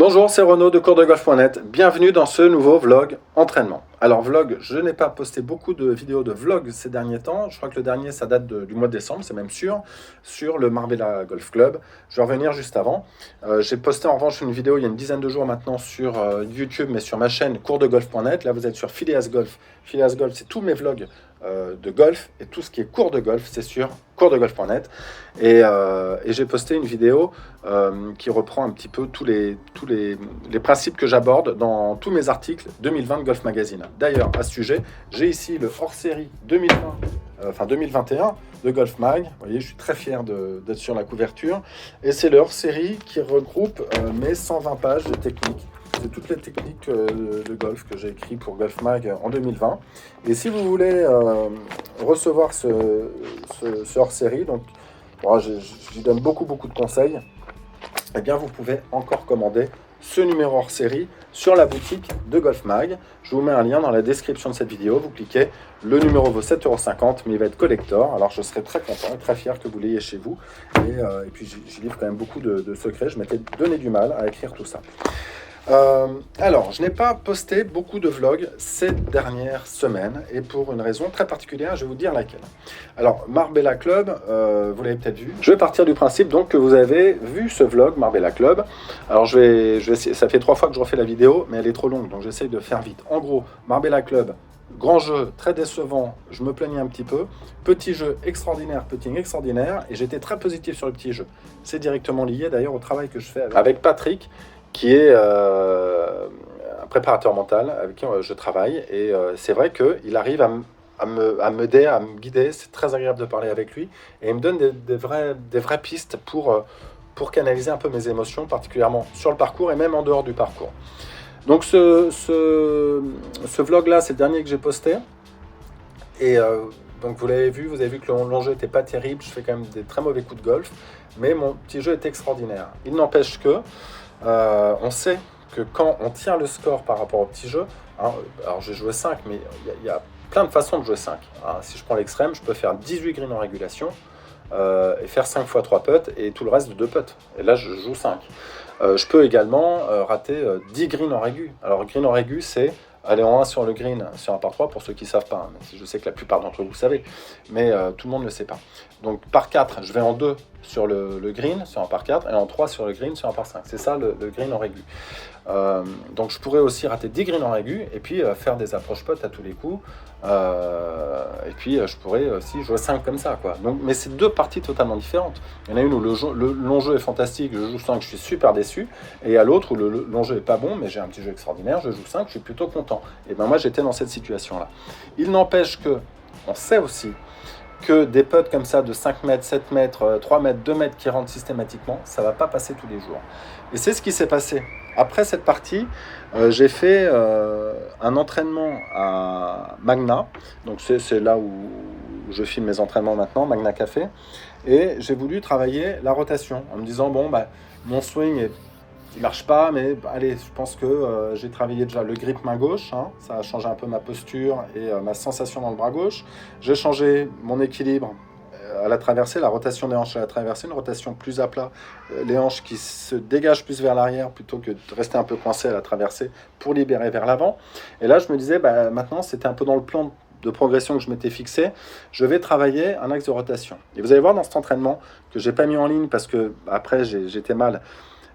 Bonjour, c'est Renaud de coursdegolf.net. Bienvenue dans ce nouveau vlog entraînement. Alors vlog, je n'ai pas posté beaucoup de vidéos de vlog ces derniers temps. Je crois que le dernier, ça date du mois de décembre, c'est même sûr, sur le Marbella Golf Club. Je vais revenir juste avant. J'ai posté en revanche une vidéo il y a une dizaine de jours maintenant sur YouTube, mais sur ma chaîne coursdegolf.net. Là, vous êtes sur Phileas Golf. Phileas Golf, c'est tous mes vlogs de golf, et tout ce qui est cours de golf, c'est sur coursdegolf.net. Et j'ai posté une vidéo qui reprend un petit peu tous les principes que j'aborde dans tous mes articles 2020 de Golf Magazine. D'ailleurs, à ce sujet, j'ai ici le hors-série 2021 de Golf Mag. Vous voyez, je suis très fier d'être sur la couverture. Et c'est le hors-série qui regroupe mes 120 pages de techniques. C'est toutes les techniques de golf que j'ai écrit pour Golf Mag en 2020. Et si vous voulez recevoir ce hors-série, donc bon, j'y donne beaucoup de conseils, eh bien vous pouvez encore commander ce numéro hors-série sur la boutique de Golf Mag. Je vous mets un lien dans la description de cette vidéo. Vous cliquez, le numéro vaut 7,50 €, mais il va être collector. Alors je serai très content et très fier que vous l'ayez chez vous. Et puis j'y livre quand même beaucoup de secrets. Je m'étais donné du mal à écrire tout ça. Alors, je n'ai pas posté beaucoup de vlogs ces dernières semaines, et pour une raison très particulière, je vais vous dire laquelle. Alors, Marbella Club, vous l'avez peut-être vu. Je vais partir du principe donc que vous avez vu ce vlog Marbella Club. Alors, je vais essayer, ça fait 3 fois que je refais la vidéo, mais elle est trop longue, donc j'essaye de faire vite. En gros, Marbella Club, grand jeu, très décevant, je me plaignais un petit peu. Petit jeu extraordinaire, putting extraordinaire, et j'étais très positif sur le petit jeu. C'est directement lié d'ailleurs au travail que je fais avec Patrick, qui est un préparateur mental avec qui je travaille. Et c'est vrai qu'il arrive à m'aider, à me guider. C'est très agréable de parler avec lui. Et il me donne des vraies pistes pour canaliser un peu mes émotions, particulièrement sur le parcours et même en dehors du parcours. Donc ce vlog-là, c'est le dernier que j'ai posté. Et donc vous avez vu que l'enjeu n'était pas terrible. Je fais quand même des très mauvais coups de golf. Mais mon petit jeu est extraordinaire. Il n'empêche que on sait que quand on tient le score par rapport au petit jeu, hein, alors j'ai joué 5, mais il y a plein de façons de jouer 5. Hein. Si je prends l'extrême, je peux faire 18 greens en régulation et faire 5 fois 3 putts et tout le reste de 2 putts. Et là, je joue 5. Je peux également rater 10 greens en régu. Alors, green en régu, c'est aller en 1 sur le green, sur un par 3, pour ceux qui ne savent pas. Hein, même si je sais que la plupart d'entre vous savez, mais tout le monde ne le sait pas. Donc, par 4, je vais en 2 sur le green, sur un par 4, et en 3 sur le green, sur un par 5. C'est ça le green en régu. Donc, je pourrais aussi rater 10 greens en régu, et puis faire des approches putts à tous les coups. Et puis, je pourrais aussi jouer 5 comme ça, quoi. Donc, mais c'est deux parties totalement différentes. Il y en a une où le long jeu est fantastique, je joue 5, je suis super déçu. Et à l'autre où le long jeu est pas bon, mais j'ai un petit jeu extraordinaire, je joue 5, je suis plutôt content. Et ben moi, j'étais dans cette situation-là. Il n'empêche que, on sait aussi que des putts comme ça de 5 mètres, 7 mètres, 3 mètres, 2 mètres qui rentrent systématiquement, ça ne va pas passer tous les jours. Et c'est ce qui s'est passé. Après cette partie, j'ai fait un entraînement à Magna. Donc c'est là où je filme mes entraînements maintenant, Magna Café. Et j'ai voulu travailler la rotation en me disant, bon, bah, mon swing il marche pas, mais allez, je pense que j'ai travaillé déjà le grip main gauche, hein, ça a changé un peu ma posture et ma sensation dans le bras gauche. J'ai changé mon équilibre à la traversée, la rotation des hanches à la traversée, une rotation plus à plat, les hanches qui se dégagent plus vers l'arrière plutôt que de rester un peu coincé à la traversée pour libérer vers l'avant. Et là, je me disais, bah, maintenant, c'était un peu dans le plan de progression que je m'étais fixé, je vais travailler un axe de rotation. Et vous allez voir dans cet entraînement que j'ai pas mis en ligne parce que après j'étais mal.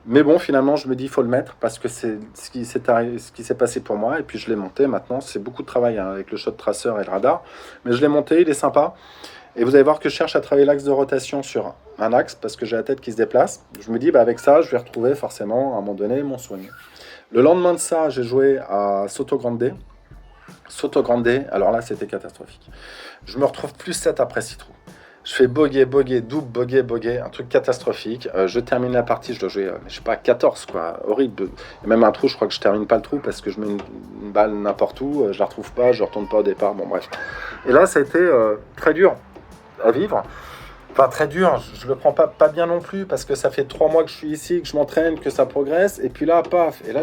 Mais bon, finalement, je me dis, il faut le mettre parce que c'est ce qui s'est passé pour moi. Et puis, je l'ai monté. Maintenant, c'est beaucoup de travail hein, avec le shot tracer et le radar. Mais je l'ai monté, il est sympa. Et vous allez voir que je cherche à travailler l'axe de rotation sur un axe parce que j'ai la tête qui se déplace. Je me dis, bah, avec ça, je vais retrouver forcément, à un moment donné, mon swing. Le lendemain de ça, j'ai joué à Soto Grande. Soto Grande, alors là, c'était catastrophique. Je me retrouve plus 7 après 6 trous. Je fais bogey, double bogey, un truc catastrophique. Je termine la partie, je dois jouer, je sais pas, 14, quoi, horrible. Et même un trou, je crois que je termine pas le trou parce que je mets une balle n'importe où, je la retrouve pas, je retourne pas au départ, bon bref. Et là, ça a été très dur à vivre. Enfin, très dur, je le prends pas bien non plus parce que ça fait 3 mois que je suis ici, que je m'entraîne, que ça progresse. Et puis là, paf, et là,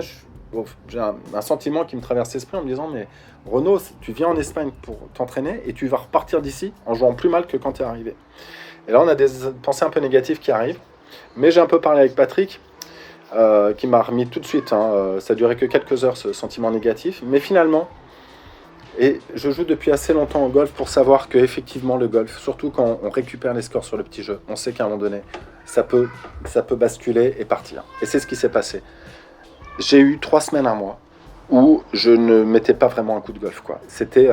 j'ai un sentiment qui me traverse l'esprit en me disant, mais Renaud, tu viens en Espagne pour t'entraîner et tu vas repartir d'ici en jouant plus mal que quand tu es arrivé. Et là, on a des pensées un peu négatives qui arrivent. Mais j'ai un peu parlé avec Patrick. qui m'a remis tout de suite, hein, ça a duré que quelques heures ce sentiment négatif, mais finalement, et je joue depuis assez longtemps au golf pour savoir que effectivement le golf, surtout quand on récupère les scores sur le petit jeu, on sait qu'à un moment donné, ça peut basculer et partir. Et c'est ce qui s'est passé. J'ai eu 3 semaines, un mois, où je ne mettais pas vraiment un coup de golf, quoi. C'était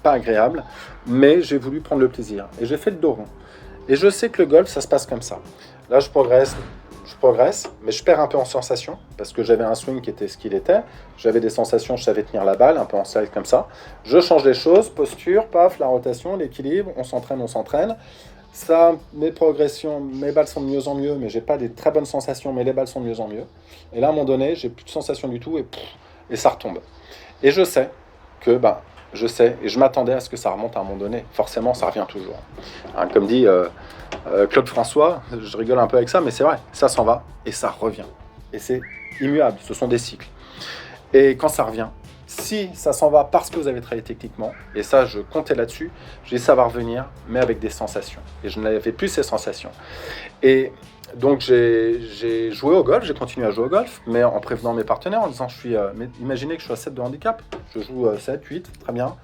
pas agréable, mais j'ai voulu prendre le plaisir. Et j'ai fait le dos rond. Et je sais que le golf, ça se passe comme ça. Là, je progresse, mais je perds un peu en sensation, parce que j'avais un swing qui était ce qu'il était. J'avais des sensations, je savais tenir la balle, un peu en slide comme ça. Je change les choses, posture, paf, la rotation, l'équilibre, on s'entraîne. Ça, mes progressions, mes balles sont de mieux en mieux, mais j'ai pas des très bonnes sensations, mais les balles sont de mieux en mieux. Et là, à un moment donné, j'ai plus de sensations du tout, et ça retombe. Et je sais que, et je m'attendais à ce que ça remonte à un moment donné. Forcément, ça revient toujours. Hein, comme dit Claude François, je rigole un peu avec ça, mais c'est vrai, ça s'en va et ça revient. Et c'est immuable, ce sont des cycles. Et quand ça revient, si ça s'en va parce que vous avez travaillé techniquement, et ça, je comptais là-dessus, je dis ça va revenir, mais avec des sensations. Et je n'avais plus ces sensations. Et donc, j'ai joué au golf, j'ai continué à jouer au golf, mais en prévenant mes partenaires, en disant, imaginez que je suis à 7 de handicap, je joue 7, 8, très bien,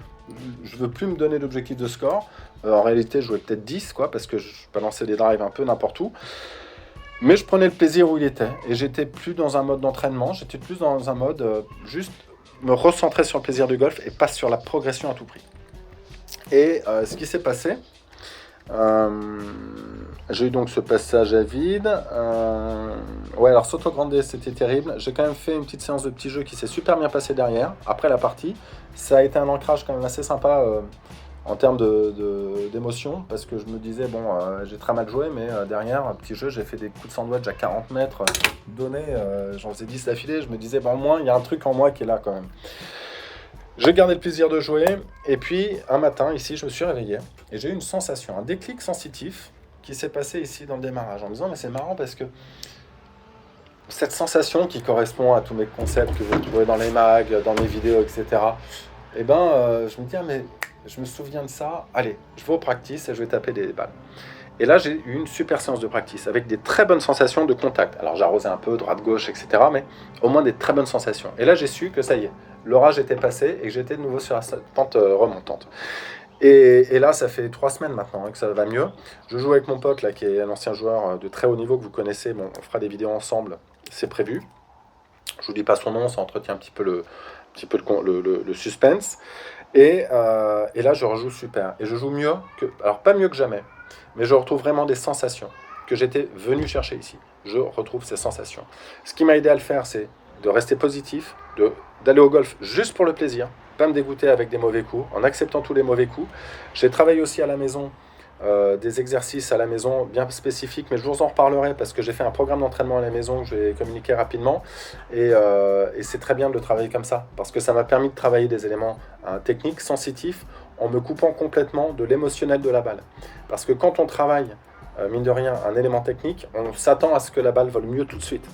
je ne veux plus me donner d'objectif de score, en réalité, je jouais peut-être 10, quoi, parce que je balançais des drives un peu n'importe où, mais je prenais le plaisir où il était, et j'étais plus dans un mode d'entraînement, j'étais plus dans un mode juste me recentrer sur le plaisir du golf et pas sur la progression à tout prix. Et ce qui s'est passé, j'ai eu donc ce passage à vide. Ouais, alors Soto Grande, c'était terrible. J'ai quand même fait une petite séance de petits jeux qui s'est super bien passée derrière, après la partie. Ça a été un ancrage quand même assez sympa en termes d'émotion, parce que je me disais, j'ai très mal joué, mais derrière, un petit jeu, j'ai fait des coups de sandwich à 40 mètres donnés, j'en faisais 10 d'affilée, je me disais, au moins, il y a un truc en moi qui est là quand même. J'ai gardé le plaisir de jouer, et puis un matin, ici, je me suis réveillé, et j'ai eu une sensation, un déclic sensitif qui s'est passé ici dans le démarrage, en me disant, mais c'est marrant parce que cette sensation qui correspond à tous mes concepts que vous trouvez dans les mags, dans mes vidéos, etc., je me dis, mais je me souviens de ça, allez, je vais au practice et je vais taper des balles. Et là, j'ai eu une super séance de practice avec des très bonnes sensations de contact. Alors, j'arrosais un peu, droite-gauche, etc., mais au moins des très bonnes sensations. Et là, j'ai su que ça y est, l'orage était passé et que j'étais de nouveau sur la pente remontante. Et là, ça fait 3 semaines maintenant que ça va mieux. Je joue avec mon pote, là, qui est un ancien joueur de très haut niveau que vous connaissez. Bon, on fera des vidéos ensemble, c'est prévu. Je vous dis pas son nom, ça entretient un petit peu le suspense. Et là, je rejoue super. Et je joue mieux alors pas mieux que jamais, mais je retrouve vraiment des sensations que j'étais venu chercher ici. Je retrouve ces sensations. Ce qui m'a aidé à le faire, c'est de rester positif, d'aller au golf juste pour le plaisir, pas me dégoûter avec des mauvais coups, en acceptant tous les mauvais coups. J'ai travaillé aussi à la maison, des exercices à la maison bien spécifiques, mais je vous en reparlerai parce que j'ai fait un programme d'entraînement à la maison que je vais communiquer rapidement, et c'est très bien de le travailler comme ça, parce que ça m'a permis de travailler des éléments techniques, sensitifs, en me coupant complètement de l'émotionnel de la balle. Parce que quand on travaille, mine de rien, un élément technique, on s'attend à ce que la balle vole mieux tout de suite.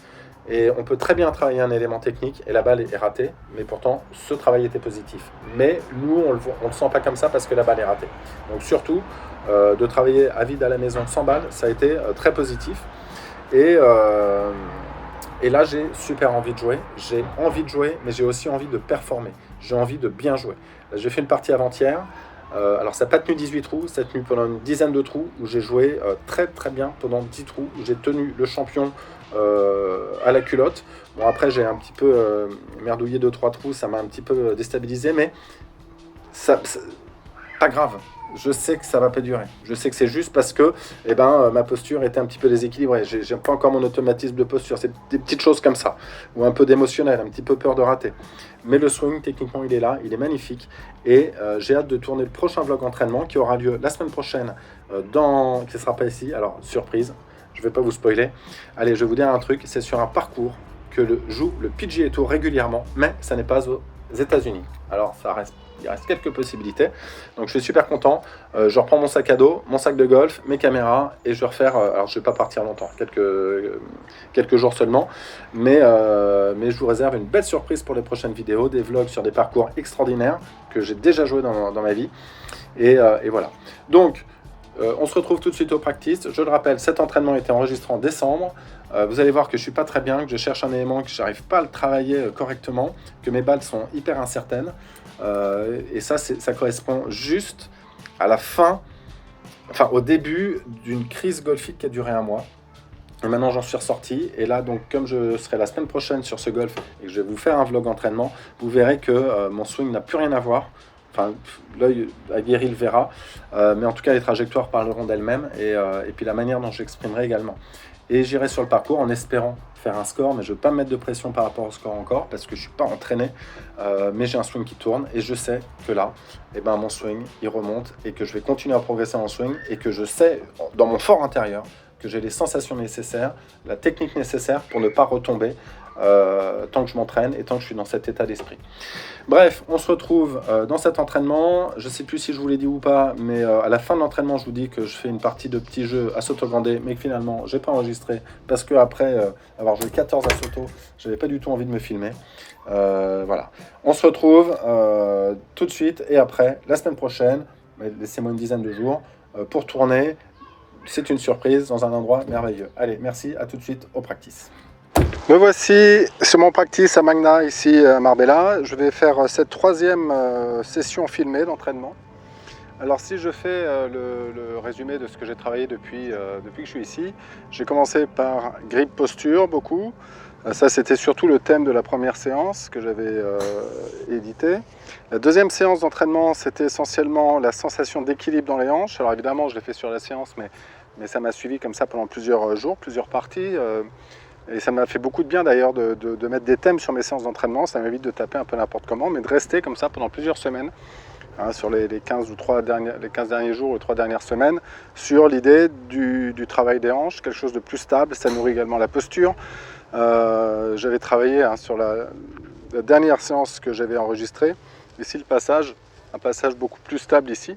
Et on peut très bien travailler un élément technique et la balle est ratée, mais pourtant ce travail était positif. Mais nous, on le sent pas comme ça parce que la balle est ratée. Donc surtout, de travailler à vide à la maison sans balle, ça a été très positif. Et là, j'ai super envie de jouer. J'ai envie de jouer, mais j'ai aussi envie de performer. J'ai envie de bien jouer. Là, j'ai fait une partie avant-hier. Alors ça n'a pas tenu 18 trous, ça a tenu pendant une dizaine de trous où j'ai joué très très bien pendant 10 trous, où j'ai tenu le champion à la culotte. Bon, après j'ai un petit peu merdouillé 2-3 trous, ça m'a un petit peu déstabilisé, mais ça pas grave. Je sais que ça va pas durer. Je sais que c'est juste parce que ma posture était un petit peu déséquilibrée. J'ai pas encore mon automatisme de posture. C'est des petites choses comme ça. Ou un peu d'émotionnel, un petit peu peur de rater. Mais le swing, techniquement, il est là. Il est magnifique. Et j'ai hâte de tourner le prochain vlog entraînement qui aura lieu la semaine prochaine qui ne sera pas ici. Alors, surprise, je vais pas vous spoiler. Allez, je vais vous dire un truc. C'est sur un parcours que joue le PGA Tour régulièrement. Mais ça n'est pas aux États-Unis. Alors, il reste quelques possibilités, donc je suis super content. Je reprends mon sac à dos, mon sac de golf, mes caméras, et je vais refaire, alors je vais pas partir longtemps, quelques jours seulement, mais je vous réserve une belle surprise pour les prochaines vidéos, des vlogs sur des parcours extraordinaires que j'ai déjà joué dans ma vie, et voilà. Donc On se retrouve tout de suite au practice. Je le rappelle, cet entraînement a été enregistré en décembre. Vous allez voir que je suis pas très bien, que je cherche un élément, que j'arrive pas à le travailler correctement, que mes balles sont hyper incertaines. Et ça correspond juste à la fin, enfin au début d'une crise golfique qui a duré 1 mois. Et maintenant j'en suis ressorti. Et là, donc, comme je serai la semaine prochaine sur ce golf et que je vais vous faire un vlog entraînement, vous verrez que mon swing n'a plus rien à voir. Enfin, l'œil aguerri le verra, mais en tout cas les trajectoires parleront d'elles-mêmes et puis la manière dont j'exprimerai également. Et j'irai sur le parcours en espérant faire un score, mais je ne veux pas me mettre de pression par rapport au score encore parce que je ne suis pas entraîné, mais j'ai un swing qui tourne et je sais que là, eh ben, mon swing il remonte et que je vais continuer à progresser en swing et que je sais dans mon fort intérieur que j'ai les sensations nécessaires, la technique nécessaire pour ne pas retomber tant que je m'entraîne et tant que je suis dans cet état d'esprit. Bref, on se retrouve dans cet entraînement. Je ne sais plus si je vous l'ai dit ou pas, mais à la fin de l'entraînement, je vous dis que je fais une partie de petits jeux à Soto Grande, mais que finalement, je n'ai pas enregistré parce qu'après avoir joué 14 à Soto, je n'avais pas du tout envie de me filmer. Voilà. On se retrouve tout de suite et après, la semaine prochaine, laissez-moi une dizaine de jours, pour tourner. C'est une surprise dans un endroit merveilleux. Allez, merci, à tout de suite au practice. Me voici sur mon practice à Magna, ici à Marbella. Je vais faire cette 3e session filmée d'entraînement. Alors si je fais le résumé de ce que j'ai travaillé depuis que je suis ici, j'ai commencé par grip posture beaucoup. Ça c'était surtout le thème de la première séance que j'avais édité. La 2e séance d'entraînement, c'était essentiellement la sensation d'équilibre dans les hanches. Alors évidemment je l'ai fait sur la séance, mais ça m'a suivi comme ça pendant plusieurs jours, plusieurs parties. Et ça m'a fait beaucoup de bien d'ailleurs de mettre des thèmes sur mes séances d'entraînement. Ça m'évite de taper un peu n'importe comment, mais de rester comme ça pendant plusieurs semaines, hein, sur les 15 derniers jours ou 3 dernières semaines, sur l'idée du travail des hanches, quelque chose de plus stable. Ça nourrit également la posture. J'avais travaillé sur la dernière séance que j'avais enregistrée. Ici, un passage beaucoup plus stable ici.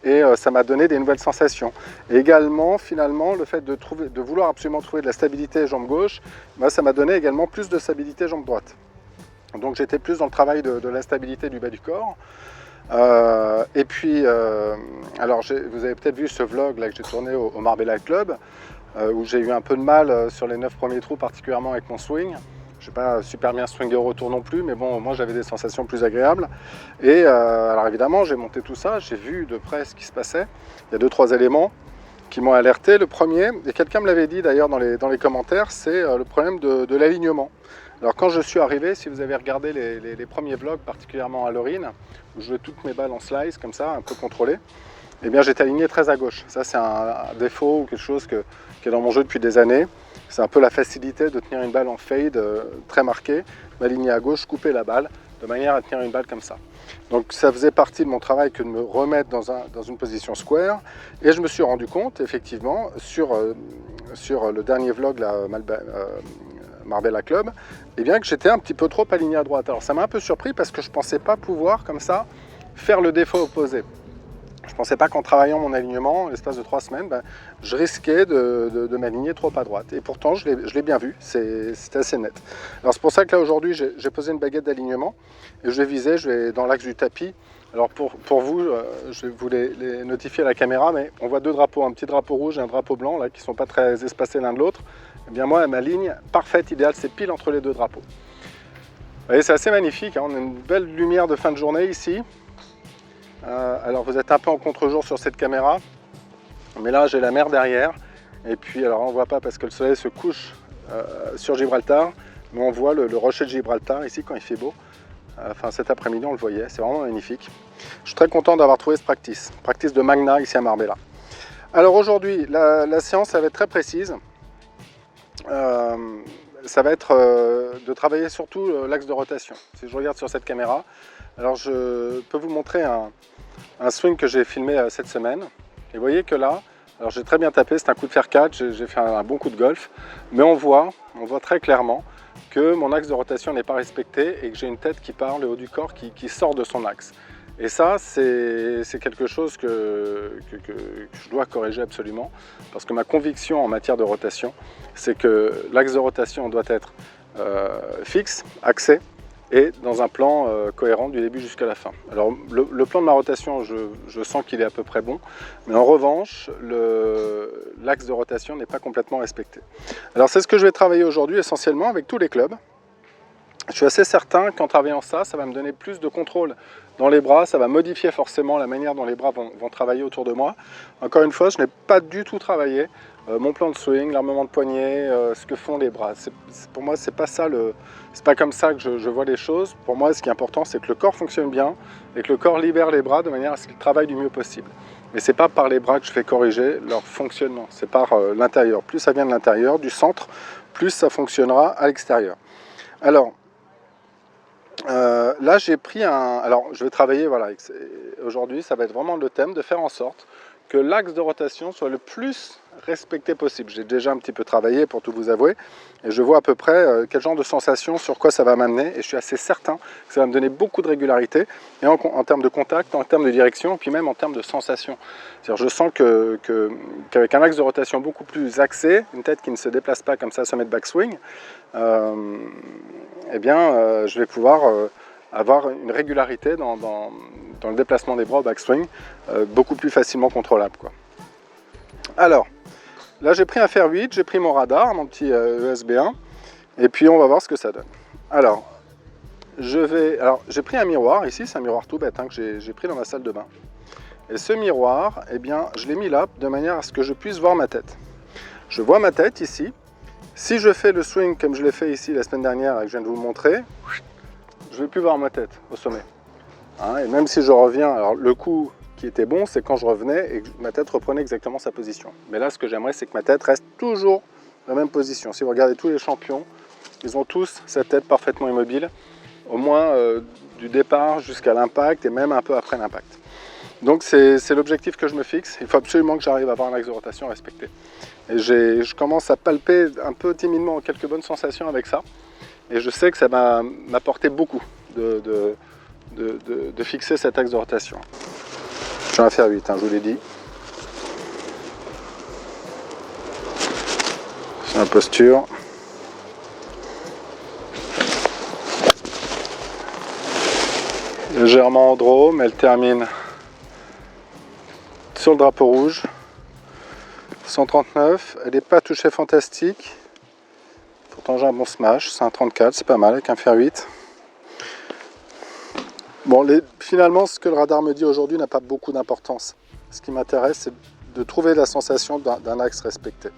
Et ça m'a donné des nouvelles sensations. Et également, finalement, le fait de vouloir absolument trouver de la stabilité jambe gauche, ça m'a donné également plus de stabilité jambe droite. Donc j'étais plus dans le travail de la stabilité du bas du corps. Et puis, alors vous avez peut-être vu ce vlog là que j'ai tourné au Marbella Club, où j'ai eu un peu de mal sur les 9 premiers trous, particulièrement avec mon swing. Je ne suis pas super bien swingé au retour non plus, mais bon, moi j'avais des sensations plus agréables. Et alors évidemment, j'ai monté tout ça, j'ai vu de près ce qui se passait. Il y a 2-3 éléments qui m'ont alerté. Le premier, et quelqu'un me l'avait dit d'ailleurs dans les commentaires, c'est le problème de l'alignement. Alors quand je suis arrivé, si vous avez regardé les premiers vlogs, particulièrement à Lorine, où je jouais toutes mes balles en slice, comme ça, un peu contrôlé, eh bien j'étais aligné très à gauche. Ça c'est un défaut ou quelque chose qui est dans mon jeu depuis des années. C'est un peu la facilité de tenir une balle en fade très marquée, m'aligner à gauche, couper la balle, de manière à tenir une balle comme ça. Donc ça faisait partie de mon travail que de me remettre dans une position square. Et je me suis rendu compte, effectivement, sur le dernier vlog, la Marbella Club, eh bien, que j'étais un petit peu trop aligné à droite. Alors ça m'a un peu surpris parce que je ne pensais pas pouvoir, comme ça, faire le défaut opposé. Je ne pensais pas qu'en travaillant mon alignement, l'espace de 3 semaines, je risquais de m'aligner trop à droite. Et pourtant, je l'ai bien vu, c'était assez net. Alors c'est pour ça que là, aujourd'hui, j'ai posé une baguette d'alignement et je vais dans l'axe du tapis. Alors pour vous, je vais vous les notifier à la caméra, mais on voit 2 drapeaux, un petit drapeau rouge et un drapeau blanc, là, qui ne sont pas très espacés l'un de l'autre. Eh bien moi, ma ligne parfaite, idéale, c'est pile entre les 2 drapeaux. Vous voyez, c'est assez magnifique, hein, on a une belle lumière de fin de journée ici. Alors vous êtes un peu en contre-jour sur cette caméra, mais là j'ai la mer derrière, et puis alors on ne voit pas parce que le soleil se couche sur Gibraltar, mais on voit le rocher de Gibraltar ici quand il fait beau. Enfin cet après-midi on le voyait, c'est vraiment magnifique. Je suis très content d'avoir trouvé ce practice de Magna ici à Marbella. Alors aujourd'hui la séance va être très précise. Ça va être de travailler surtout l'axe de rotation. Si je regarde sur cette caméra, alors je peux vous montrer un swing que j'ai filmé cette semaine. Et vous voyez que là, alors j'ai très bien tapé, c'est un coup de fer 4, j'ai fait un bon coup de golf, mais on voit très clairement que mon axe de rotation n'est pas respecté et que j'ai une tête qui part, le haut du corps qui sort de son axe. Et ça, c'est quelque chose que je dois corriger absolument, parce que ma conviction en matière de rotation, c'est que l'axe de rotation doit être fixe, axé, et dans un plan cohérent du début jusqu'à la fin. Alors le plan de ma rotation, je sens qu'il est à peu près bon, mais en revanche, l'axe de rotation n'est pas complètement respecté. Alors c'est ce que je vais travailler aujourd'hui essentiellement avec tous les clubs. Je suis assez certain qu'en travaillant ça va me donner plus de contrôle dans les bras, ça va modifier forcément la manière dont les bras vont travailler autour de moi. Encore une fois, je n'ai pas du tout travaillé mon plan de swing, l'armement de poignet, ce que font les bras. Pour moi, c'est pas comme ça que je vois les choses. Pour moi, ce qui est important, c'est que le corps fonctionne bien et que le corps libère les bras de manière à ce qu'ils travaillent du mieux possible. Mais c'est pas par les bras que je fais corriger leur fonctionnement, c'est par l'intérieur. Plus ça vient de l'intérieur, du centre, plus ça fonctionnera à l'extérieur. Alors, là j'ai pris alors je vais travailler, voilà, aujourd'hui ça va être vraiment le thème de faire en sorte que l'axe de rotation soit le plus respecté possible. J'ai déjà un petit peu travaillé pour tout vous avouer et je vois à peu près quel genre de sensation, sur quoi ça va m'amener, et je suis assez certain que ça va me donner beaucoup de régularité, et en termes de contact, en termes de direction, et puis même en termes de sensation. C'est-à-dire, je sens qu'avec un axe de rotation beaucoup plus axé, une tête qui ne se déplace pas comme ça, sommet de backswing, eh bien, je vais pouvoir avoir une régularité dans le déplacement des bras au backswing, beaucoup plus facilement contrôlable, quoi. Alors, là j'ai pris un fer 8, j'ai pris mon radar, mon petit USB 1, et puis on va voir ce que ça donne. Alors, j'ai pris un miroir, ici c'est un miroir tout bête, hein, que j'ai pris dans ma salle de bain. Et ce miroir, eh bien, je l'ai mis là de manière à ce que je puisse voir ma tête. Je vois ma tête ici. Si je fais le swing comme je l'ai fait ici la semaine dernière et que je viens de vous le montrer, je ne vais plus voir ma tête au sommet. Hein, et même si je reviens, alors le coup qui était bon, c'est quand je revenais et que ma tête reprenait exactement sa position. Mais là, ce que j'aimerais, c'est que ma tête reste toujours dans la même position. Si vous regardez tous les champions, ils ont tous cette tête parfaitement immobile, au moins du départ jusqu'à l'impact et même un peu après l'impact. Donc c'est l'objectif que je me fixe. Il faut absolument que j'arrive à avoir un axe de rotation respecté. Et je commence à palper un peu timidement quelques bonnes sensations avec ça. Et je sais que ça m'a apporté beaucoup de fixer cet axe de rotation. Je vais en faire 8, hein, je vous l'ai dit. C'est la posture. Légèrement en draw, mais elle termine sur le drapeau rouge. 139, elle n'est pas touchée fantastique. Pourtant j'ai un bon smash, c'est un 34, c'est pas mal avec un fer 8. Bon, finalement, ce que le radar me dit aujourd'hui n'a pas beaucoup d'importance. Ce qui m'intéresse, c'est de trouver la sensation d'un axe respecté.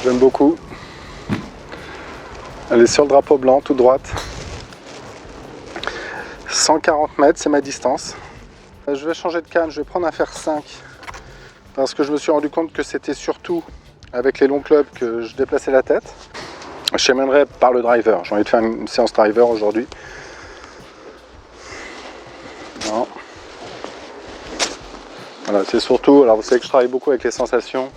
J'aime beaucoup. Elle est sur le drapeau blanc, toute droite. 140 mètres, c'est ma distance. Je vais changer de canne, je vais prendre un fer 5. Parce que je me suis rendu compte que c'était surtout avec les longs clubs que je déplaçais la tête. Je cheminerai par le driver. J'ai envie de faire une séance driver aujourd'hui. Voilà, c'est surtout, alors vous savez que je travaille beaucoup avec les sensations.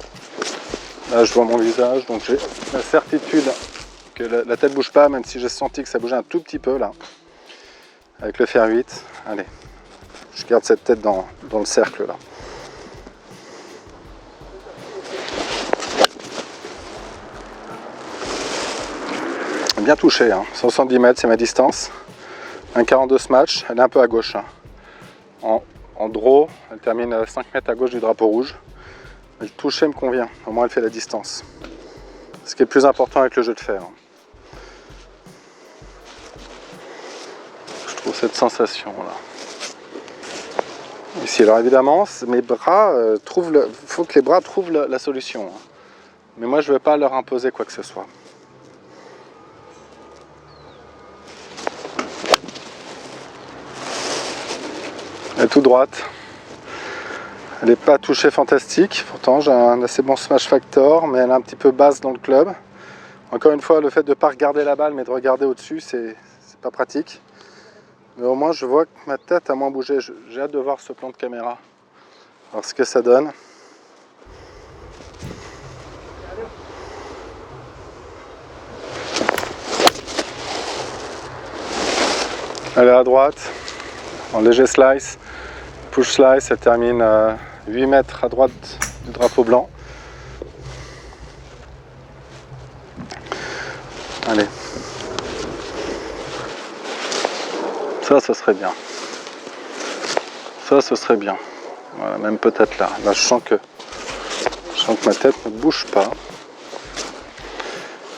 Là je vois mon visage, donc j'ai la certitude que la tête bouge pas, même si j'ai senti que ça bougeait un tout petit peu là. Avec le fer 8. Allez, je garde cette tête dans le cercle là. Bien touché, hein. 170 mètres, c'est ma distance. 1,42 ce match, elle est un peu à gauche. Hein. En draw, elle termine 5 mètres à gauche du drapeau rouge. Le toucher me convient, au moins elle fait la distance. Ce qui est le plus important avec le jeu de fer. Je trouve cette sensation là. Ici, alors évidemment, mes bras faut que les bras trouvent la solution. Hein. Mais moi, je ne vais pas leur imposer quoi que ce soit. Elle est toute droite. Elle n'est pas touchée fantastique. Pourtant, j'ai un assez bon smash factor, mais elle est un petit peu basse dans le club. Encore une fois, le fait de ne pas regarder la balle, mais de regarder au-dessus, c'est pas pratique. Mais au moins, je vois que ma tête a moins bougé. J'ai hâte de voir ce plan de caméra. Alors, ce que ça donne. Elle est à droite, en léger slice, push slice, elle termine 8 mètres à droite du drapeau blanc. Allez. Ça, ce serait bien. Ça, ce serait bien. Voilà, même peut-être là. Là, je sens que ma tête ne bouge pas.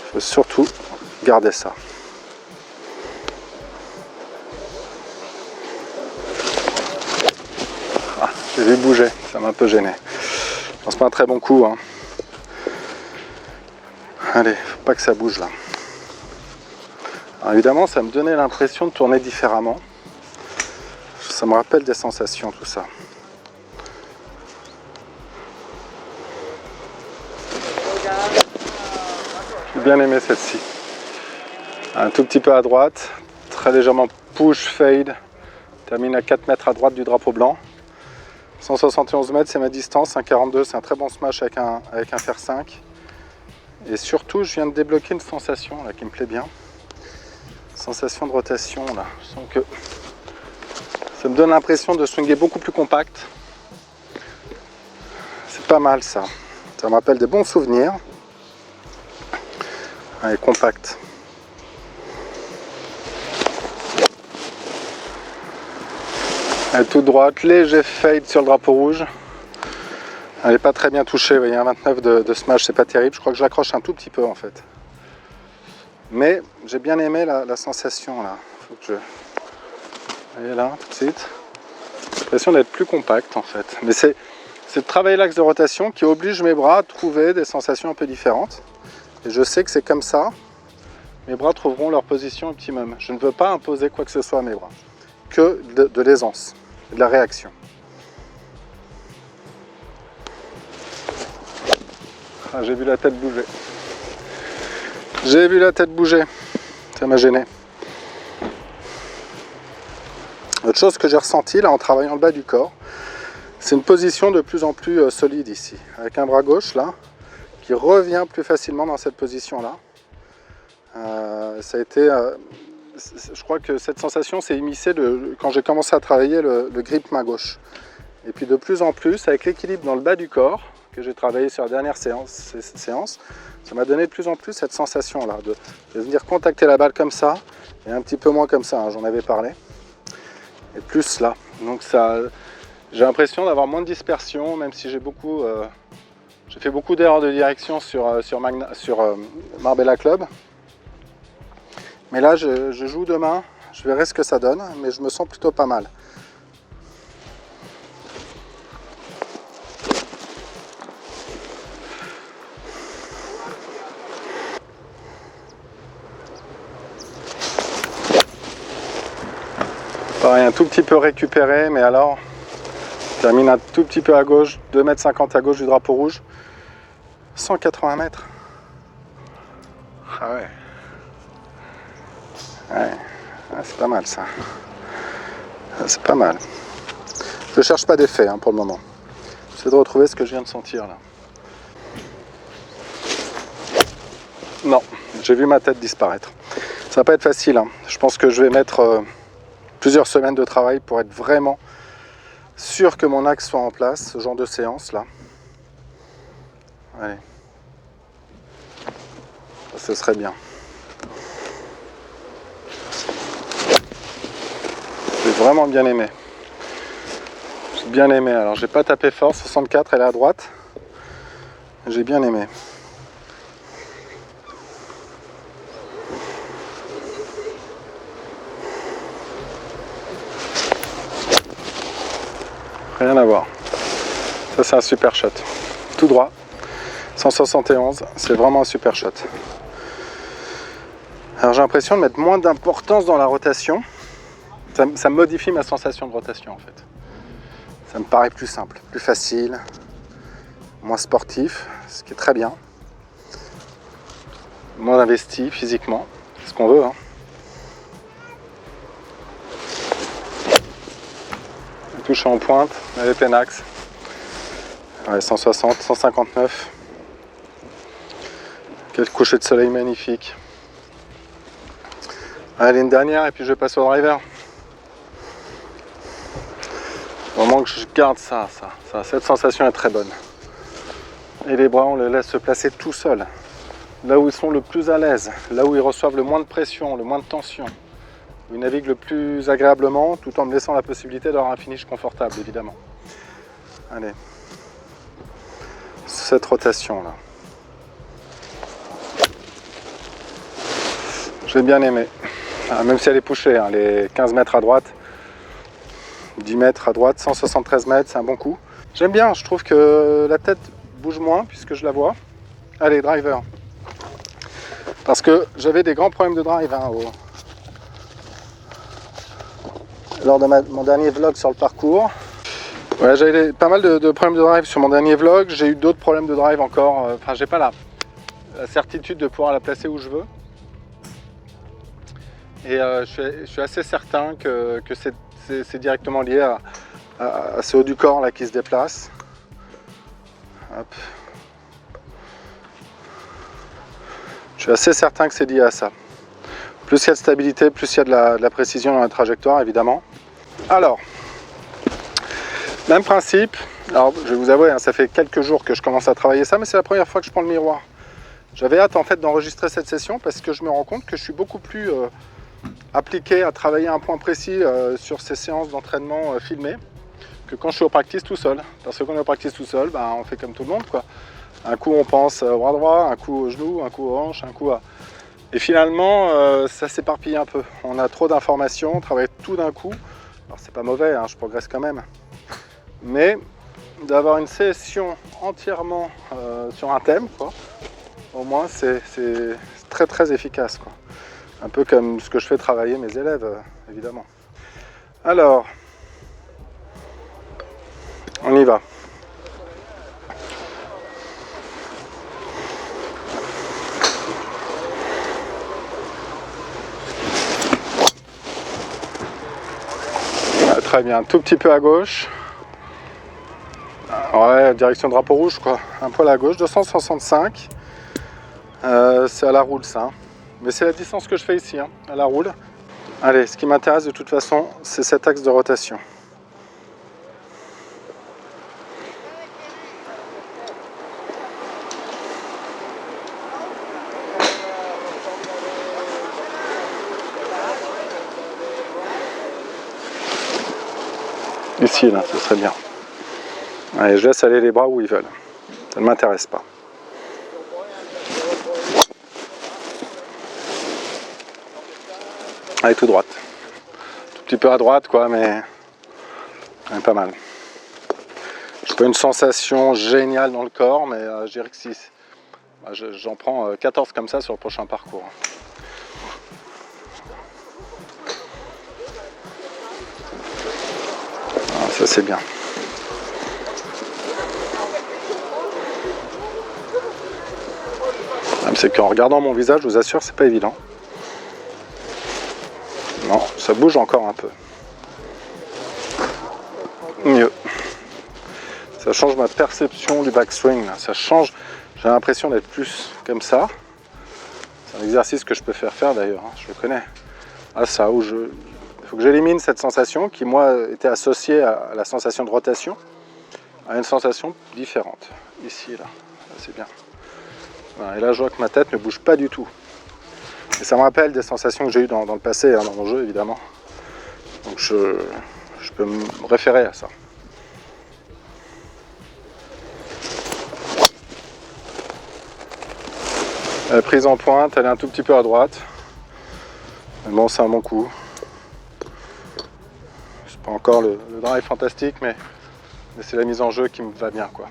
Je veux surtout garder ça. Ah, j'ai vu bouger, ça m'a un peu gêné. Bon, c'est pas un très bon coup, hein. Allez, faut pas que ça bouge là. Alors, évidemment, ça me donnait l'impression de tourner différemment. Ça me rappelle des sensations, tout ça. J'ai bien aimé celle-ci. Un tout petit peu à droite, très légèrement push, fade. Termine à 4 mètres à droite du drapeau blanc. 171 mètres, c'est ma distance. 1,42, c'est un très bon smash avec un fer 5. Et surtout, je viens de débloquer une sensation là, qui me plaît bien. Sensation de rotation là. Je sens que ça me donne l'impression de swinger beaucoup plus compact. C'est pas mal ça. Ça me rappelle des bons souvenirs. Allez, compact. Allez, toute droite, léger fade sur le drapeau rouge. Elle n'est pas très bien touchée, il y a un 29 de smash, c'est pas terrible. Je crois que je l'accroche un tout petit peu en fait. Mais j'ai bien aimé la sensation là. Faut que je... Vous voyez là, tout de suite. J'ai l'impression d'être plus compact en fait. Mais c'est de travailler l'axe de rotation qui oblige mes bras à trouver des sensations un peu différentes. Et je sais que c'est comme ça, mes bras trouveront leur position optimum. Je ne veux pas imposer quoi que ce soit à mes bras. Que de l'aisance, de la réaction. Ah, j'ai vu la tête bouger. J'ai vu la tête bouger. Ça m'a gêné. Autre chose que j'ai ressenti là en travaillant le bas du corps, c'est une position de plus en plus solide ici. Avec un bras gauche là, qui revient plus facilement dans cette position là. Ça a été... je crois que cette sensation s'est immiscée quand j'ai commencé à travailler le grip main gauche. Et puis de plus en plus, avec l'équilibre dans le bas du corps, que j'ai travaillé sur la dernière séance, ça m'a donné de plus en plus cette sensation-là, de venir contacter la balle comme ça, et un petit peu moins comme ça, hein, j'en avais parlé, et plus là. Donc ça, j'ai l'impression d'avoir moins de dispersion, même si j'ai fait beaucoup d'erreurs de direction sur Marbella Club. Mais là, je joue demain, je verrai ce que ça donne, mais je me sens plutôt pas mal. Pareil, un tout petit peu récupéré, mais alors, je termine un tout petit peu à gauche, 2,50 m à gauche du drapeau rouge, 180 mètres. Ah ouais. Ouais, c'est pas mal ça. C'est pas mal. Je cherche pas d'effet hein, pour le moment. J'essaie de retrouver ce que je viens de sentir là. Non, j'ai vu ma tête disparaître. Ça va pas être facile. Hein. Je pense que je vais mettre plusieurs semaines de travail pour être vraiment sûr que mon axe soit en place, ce genre de séance là. Allez. Ce serait bien. J'ai vraiment bien aimé. J'ai bien aimé. Alors j'ai pas tapé fort, 64 elle est à droite. J'ai bien aimé. Rien à voir. Ça c'est un super shot. Tout droit. 171, c'est vraiment un super shot. Alors j'ai l'impression de mettre moins d'importance dans la rotation. Ça modifie ma sensation de rotation en fait. Ça me paraît plus simple, plus facile, moins sportif, ce qui est très bien. Moins investi physiquement, c'est ce qu'on veut. Hein. La touche en pointe, elle est plein axe. Ouais, 160, 159. Quel coucher de soleil magnifique. Allez, une dernière et puis je passe au driver. Vraiment que je garde ça. Cette sensation est très bonne. Et les bras, on les laisse se placer tout seul. là où ils sont le plus à l'aise, là où ils reçoivent le moins de pression, le moins de tension, où ils naviguent le plus agréablement, tout en me laissant la possibilité d'avoir un finish confortable, évidemment. Allez, cette rotation là. J'ai bien aimé, même si elle est poussée, hein, les 15 mètres à droite, 10 mètres à droite, 173 mètres, c'est un bon coup. J'aime bien, je trouve que la tête bouge moins puisque je la vois. Allez, driver. Parce que j'avais des grands problèmes de drive hein, lors de mon dernier vlog sur le parcours. Ouais, j'avais pas mal de problèmes de drive sur mon dernier vlog. J'ai eu d'autres problèmes de drive encore. Enfin, j'ai pas la certitude de pouvoir la placer où je veux. Et je suis assez certain que c'est directement lié à ce haut du corps là qui se déplace. Hop. Je suis assez certain que c'est lié à ça. Plus il y a de stabilité, plus il y a de la précision dans la trajectoire, évidemment. Alors, même principe. Alors, je vais vous avouer, hein, ça fait quelques jours que je commence à travailler ça, mais c'est la première fois que je prends le miroir. J'avais hâte en fait d'enregistrer cette session parce que je me rends compte que je suis beaucoup plus appliqué à travailler un point précis sur ces séances d'entraînement filmées que quand je suis au practice tout seul. Parce que quand on est au practice tout seul, ben, on fait comme tout le monde, quoi. Un coup on pense au bras droit, un coup au genou, un coup aux hanches, un coup à... Et finalement, ça s'éparpille un peu. On a trop d'informations, on travaille tout d'un coup. Alors c'est pas mauvais, hein, je progresse quand même. Mais d'avoir une session entièrement sur un thème, quoi, au moins c'est très très efficace, quoi. Un peu comme ce que je fais travailler mes élèves, évidemment. Alors, on y va. Très bien, un tout petit peu à gauche. Ouais, direction drapeau rouge, quoi. Un poil à gauche, 265. C'est à la roule, ça. Hein. Mais c'est la distance que je fais ici, hein, à la roule. Allez, ce qui m'intéresse de toute façon, c'est cet axe de rotation. Ici, là, ce serait bien. Allez, je laisse aller les bras où ils veulent. Ça ne m'intéresse pas. Allez, tout droite. Tout petit peu à droite, quoi, mais pas mal. J'ai pas une sensation géniale dans le corps, mais je dirais que si. J'en prends 14 comme ça sur le prochain parcours. Ah, ça, c'est bien. C'est qu'en regardant mon visage, je vous assure, c'est pas évident. Non, ça bouge encore un peu. Mieux. Ça change ma perception du backswing. Là. Ça change. J'ai l'impression d'être plus comme ça. C'est un exercice que je peux faire d'ailleurs. Hein, je le connais. Ah, ça, où je. Il faut que j'élimine cette sensation qui, moi, était associée à la sensation de rotation, à une sensation différente. Ici, là. C'est bien. Voilà, et là, je vois que ma tête ne bouge pas du tout. Et ça me rappelle des sensations que j'ai eues dans le passé, hein, dans mon jeu, évidemment. Donc, je peux me référer à ça. La prise en pointe, elle est un tout petit peu à droite. Mais bon, c'est un bon coup. C'est pas encore le drive fantastique, mais c'est la mise en jeu qui me va bien, quoi.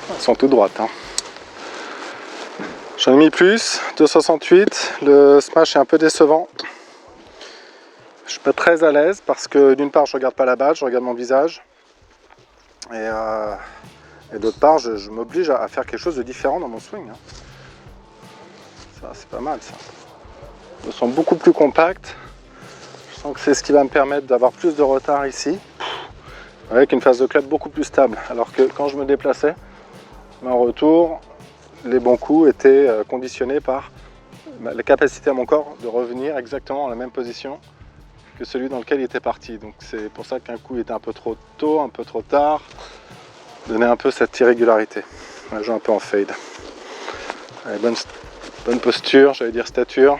Elles sont toutes droites. Hein. J'en ai mis plus, 268. Le smash est un peu décevant. Je suis pas très à l'aise parce que d'une part, je regarde pas la balle, je regarde mon visage. Et d'autre part, je m'oblige à faire quelque chose de différent dans mon swing. Hein. Ça, c'est pas mal, ça. Ils sont beaucoup plus compacts. Je sens que c'est ce qui va me permettre d'avoir plus de retard ici, avec une phase de club beaucoup plus stable. Alors que quand je me déplaçais, en retour, les bons coups étaient conditionnés par la capacité à mon corps de revenir exactement dans la même position que celui dans lequel il était parti. Donc c'est pour ça qu'un coup il était un peu trop tôt, un peu trop tard. Donner un peu cette irrégularité. On joue un peu en fade. Allez, bonne posture, j'allais dire stature.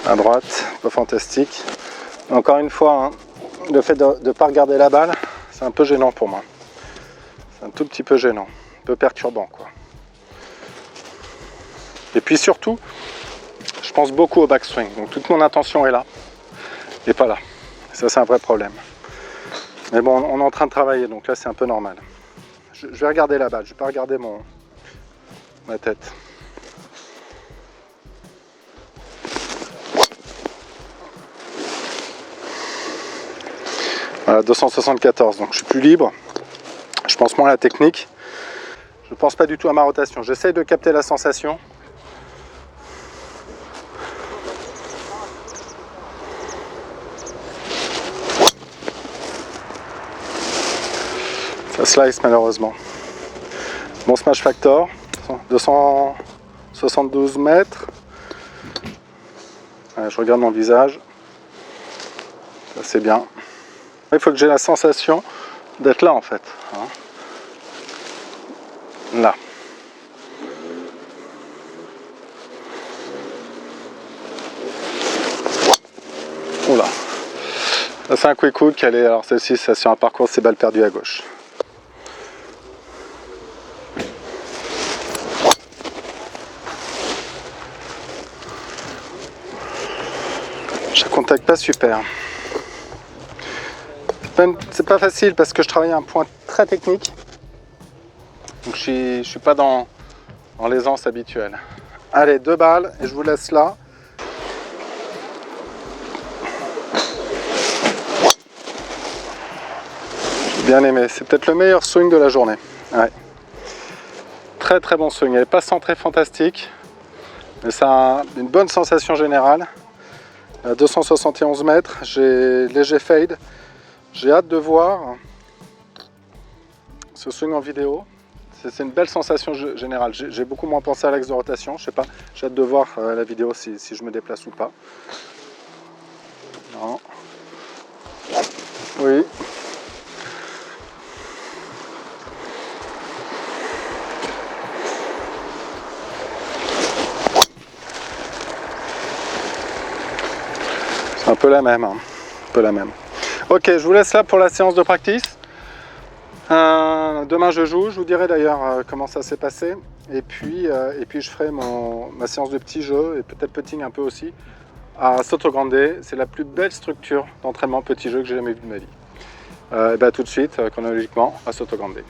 À droite, pas fantastique. Encore une fois, hein, le fait de ne pas regarder la balle, c'est un peu gênant pour moi. C'est un tout petit peu gênant, un peu perturbant, quoi. Et puis surtout, je pense beaucoup au backswing. Donc toute mon attention est là, et pas là. Ça, c'est un vrai problème. Mais bon, on est en train de travailler, donc là, c'est un peu normal. Je vais regarder la balle, je ne vais pas regarder ma tête. Voilà, 274, donc je suis plus libre. Je pense moins à la technique. Je ne pense pas du tout à ma rotation. J'essaye de capter la sensation. Ça slice malheureusement. Bon smash factor, 272 mètres. Ouais, je regarde mon visage. Ça c'est bien. Il faut que j'ai la sensation d'être là en fait. Hein. Là. Oula. Ça c'est un quick hook. Alors celle-ci, c'est sur un parcours, c'est balle perdue à gauche. Je contacte pas super. C'est pas facile parce que je travaille à un point très technique. Donc je suis pas dans l'aisance habituelle. Allez, 2 balles et je vous laisse là. J'ai bien aimé. C'est peut-être le meilleur swing de la journée. Ouais. Très très bon swing. Elle n'est pas centrée fantastique. Mais ça a une bonne sensation générale. À 271 mètres, j'ai léger fade. J'ai hâte de voir ce swing en vidéo. C'est une belle sensation générale. J'ai beaucoup moins pensé à l'axe de rotation. Je sais pas. J'ai hâte de voir la vidéo si je me déplace ou pas. Non. Oui. C'est un peu la même. Hein. Un peu la même. Ok, je vous laisse là pour la séance de practice. Demain je joue, je vous dirai d'ailleurs comment ça s'est passé. Et puis je ferai ma séance de petits jeux et peut-être putting un peu aussi à Sotogrande. C'est la plus belle structure d'entraînement petit jeu que j'ai jamais vue de ma vie. Et tout de suite, chronologiquement, à Sotogrande.